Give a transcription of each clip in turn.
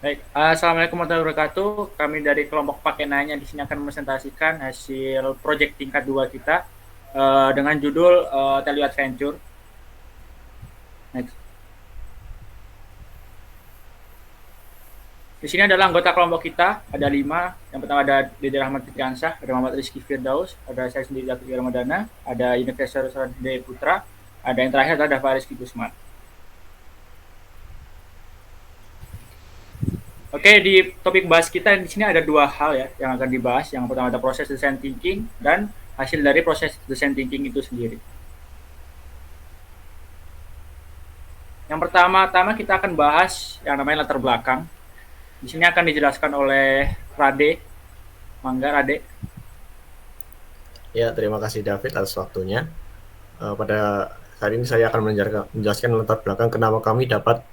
Baik, assalamualaikum warahmatullahi wabarakatuh. Kami dari kelompok pakai nanya di sini akan mempresentasikan hasil proyek tingkat 2 kita dengan judul Telio Adventure. Next. Di sini adalah anggota kelompok kita, ada 5. Yang pertama ada Dede Rahmat Fitriansah, ada Muhammad Rizky Firdaus, ada saya sendiri Zaki Ramadana, ada Investor Sarade Putra, ada yang terakhir adalah Dava Rizky Gusman. Oke, di topik bahas kita di sini ada 2 hal ya yang akan dibahas. Yang pertama ada proses design thinking dan hasil dari proses design thinking itu sendiri. Yang pertama-tama kita akan bahas yang namanya latar belakang. Di sini akan dijelaskan oleh Rade. Mangga Rade. Ya, terima kasih David atas waktunya. Pada hari ini saya akan menjelaskan latar belakang kenapa kami dapat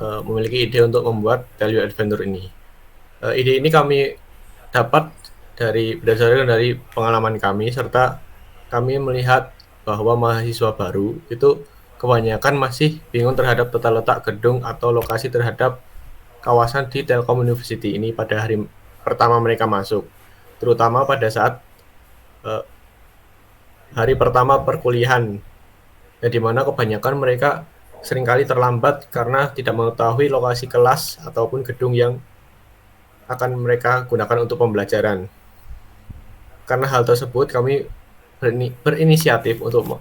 memiliki ide untuk membuat Telio Adventure ini. Ide ini kami dapat berdasarkan dari pengalaman kami, serta kami melihat bahwa mahasiswa baru itu kebanyakan masih bingung terhadap tata letak gedung atau lokasi terhadap kawasan di Telkom University ini pada hari pertama mereka masuk, terutama pada saat hari pertama perkuliahan, ya, di mana kebanyakan mereka seringkali terlambat karena tidak mengetahui lokasi kelas ataupun gedung yang akan mereka gunakan untuk pembelajaran. Karena hal tersebut, kami berinisiatif untuk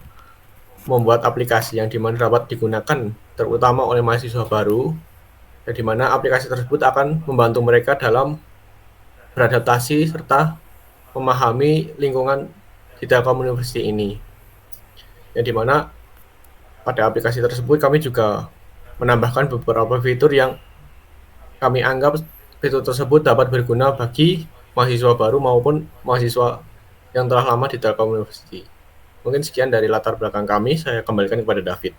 membuat aplikasi yang dimana dapat digunakan terutama oleh mahasiswa baru, dan di mana aplikasi tersebut akan membantu mereka dalam beradaptasi serta memahami lingkungan di Telkom University ini. Yang dimana pada aplikasi tersebut kami juga menambahkan beberapa fitur yang kami anggap fitur tersebut dapat berguna bagi mahasiswa baru maupun mahasiswa yang telah lama di Telkom University. Mungkin sekian dari latar belakang kami, saya kembalikan kepada David.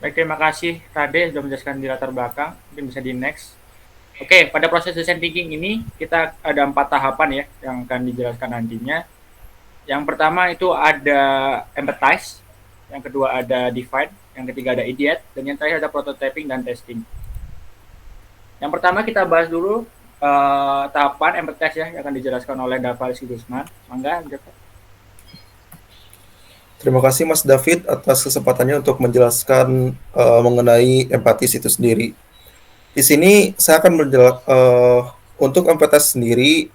Baik, terima kasih Rade sudah menjelaskan di latar belakang. Mungkin bisa di next. Oke, pada proses design thinking ini kita ada 4 tahapan ya yang akan dijelaskan nantinya. Yang pertama itu ada empathize, yang kedua ada define, yang ketiga ada ideate, dan yang terakhir ada prototyping dan testing. Yang pertama kita bahas dulu tahapan empathize ya yang akan dijelaskan oleh Dava Rizky Gusman. Mangga, Dava. Terima kasih Mas David atas kesempatannya untuk menjelaskan mengenai empatis itu sendiri. Di sini saya akan untuk empatis sendiri.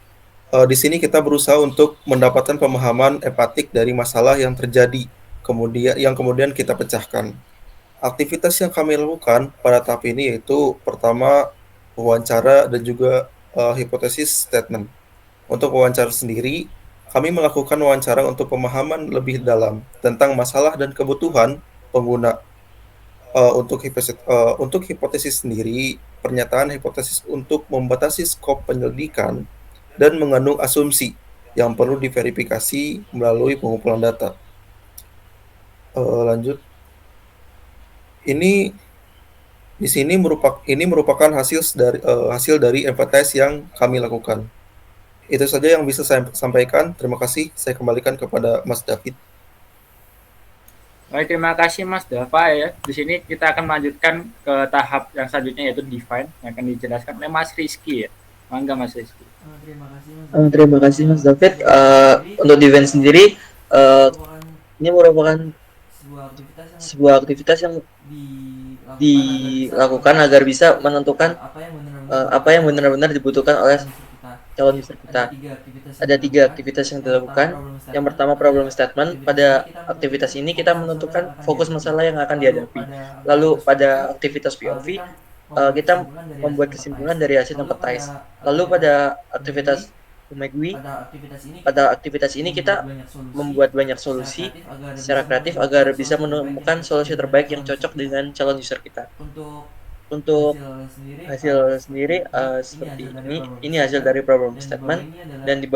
Di sini kita berusaha untuk mendapatkan pemahaman empatik dari masalah yang terjadi, kemudian kita pecahkan. Aktivitas yang kami lakukan pada tahap ini yaitu pertama wawancara dan juga hipotesis statement. Untuk wawancara sendiri, kami melakukan wawancara untuk pemahaman lebih dalam tentang masalah dan kebutuhan pengguna. Untuk hipotesis sendiri, pernyataan hipotesis untuk membatasi skop penyelidikan dan mengandung asumsi yang perlu diverifikasi melalui pengumpulan data. Lanjut. Ini di sini merupakan hasil dari empathize yang kami lakukan. Itu saja yang bisa saya sampaikan. Terima kasih. Saya kembalikan kepada Mas David. Baik, terima kasih Mas Dava ya. Di sini kita akan melanjutkan ke tahap yang selanjutnya yaitu define yang akan dijelaskan oleh Mas Rizky ya. Mangga Mas Rizky. Terima kasih Mas David. Untuk define sendiri, ini merupakan sebuah aktivitas yang dilakukan agar bisa menentukan apa yang benar-benar dibutuhkan oleh calon user kita. Ada 3 aktivitas yang dilakukan. Yang pertama problem statement. Pada aktivitas ini kita menentukan fokus masalah yang akan dihadapi. Lalu pada aktivitas POV kita membuat kesimpulan dari hasil empathize. Lalu pada aktivitas Umegwi, pada aktivitas ini kita membuat banyak solusi secara kreatif agar bisa menemukan solusi terbaik yang cocok dengan calon user kita. Untuk hasil sendiri seperti ini hasil dari problem statement, dan di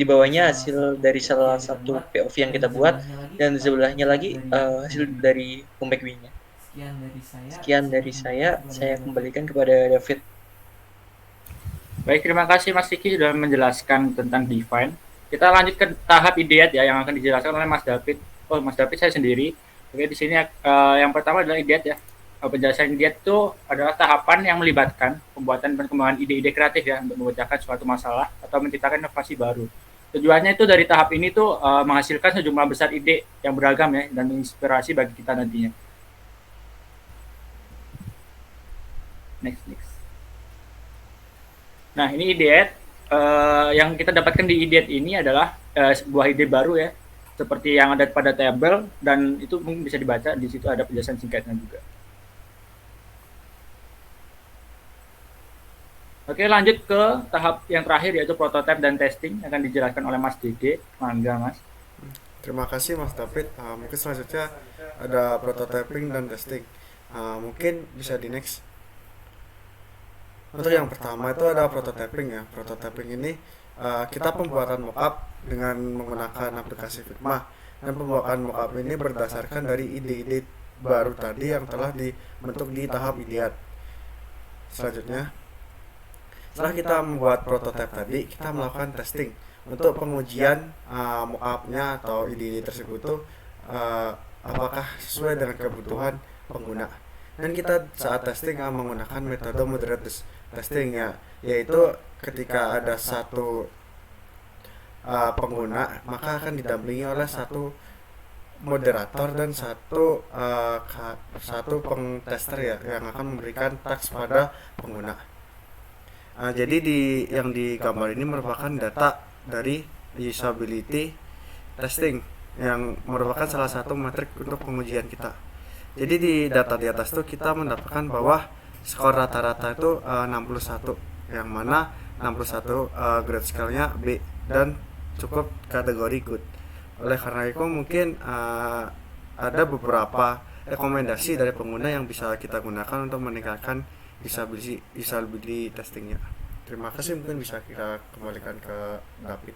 bawahnya hasil dari salah satu POV yang kita buat, dan di sebelahnya lagi hasil dari Umegwi-nya. Sekian dari saya kembalikan kepada David. Baik, terima kasih Mas Rizky sudah menjelaskan tentang define. Kita lanjut ke tahap ideat ya yang akan dijelaskan oleh Mas David. Oh, Mas David saya sendiri. Oke, di sini yang pertama adalah idiat ya. Penjelasan idiat itu adalah tahapan yang melibatkan pembuatan dan pengembangan ide-ide kreatif ya untuk memecahkan suatu masalah atau menciptakan inovasi baru. Tujuannya itu dari tahap ini tuh menghasilkan sejumlah besar ide yang beragam ya dan menginspirasi bagi kita nantinya. Next. Nah, ini idiat. Yang kita dapatkan di idiat ini adalah sebuah ide baru ya, seperti yang ada pada tabel, dan itu mungkin bisa dibaca, di situ ada penjelasan singkatnya juga. Oke, lanjut ke tahap yang terakhir yaitu prototype dan testing, akan dijelaskan oleh Mas Dede. Mangga, Mas. Terima kasih Mas David. Mungkin selanjutnya ada prototyping dan testing. Mungkin bisa di next. Untuk yang pertama itu ada prototyping ya. Prototyping ini kita pembuatan mockup dengan menggunakan aplikasi Figma, dan pembuatan mockup ini berdasarkan dari ide-ide baru tadi yang telah dibentuk di tahap idiat. Selanjutnya, setelah kita membuat prototipe tadi, kita melakukan testing untuk pengujian mock-up-nya atau ide-ide tersebut tuh apakah sesuai dengan kebutuhan pengguna. Dan kita saat testing menggunakan metode moderate testing ya, yaitu ketika ada satu pengguna, maka akan didampingi oleh satu moderator dan satu pengtester ya, yang akan memberikan task pada pengguna. Jadi yang di gambar ini merupakan data dari usability testing yang merupakan salah satu metrik untuk pengujian kita. Jadi di data di atas itu kita mendapatkan bahwa skor rata-rata itu 61, yang mana 61 grade scale-nya B dan cukup kategori good. Oleh karena itu mungkin ada beberapa rekomendasi dari pengguna yang bisa kita gunakan untuk meningkatkan usability testingnya. Terima kasih, mungkin bisa kita kembalikan ke David.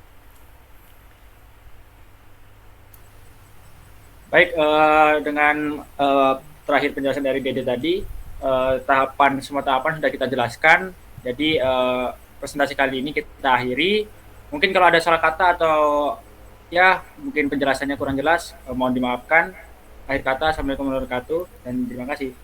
Baik, dengan terakhir penjelasan dari Dede tadi, semua tahapan sudah kita jelaskan. Jadi presentasi kali ini kita akhiri. Mungkin kalau ada salah kata atau ya mungkin penjelasannya kurang jelas, mohon dimaafkan. Akhir kata, assalamualaikum warahmatullahi wabarakatuh, dan terima kasih.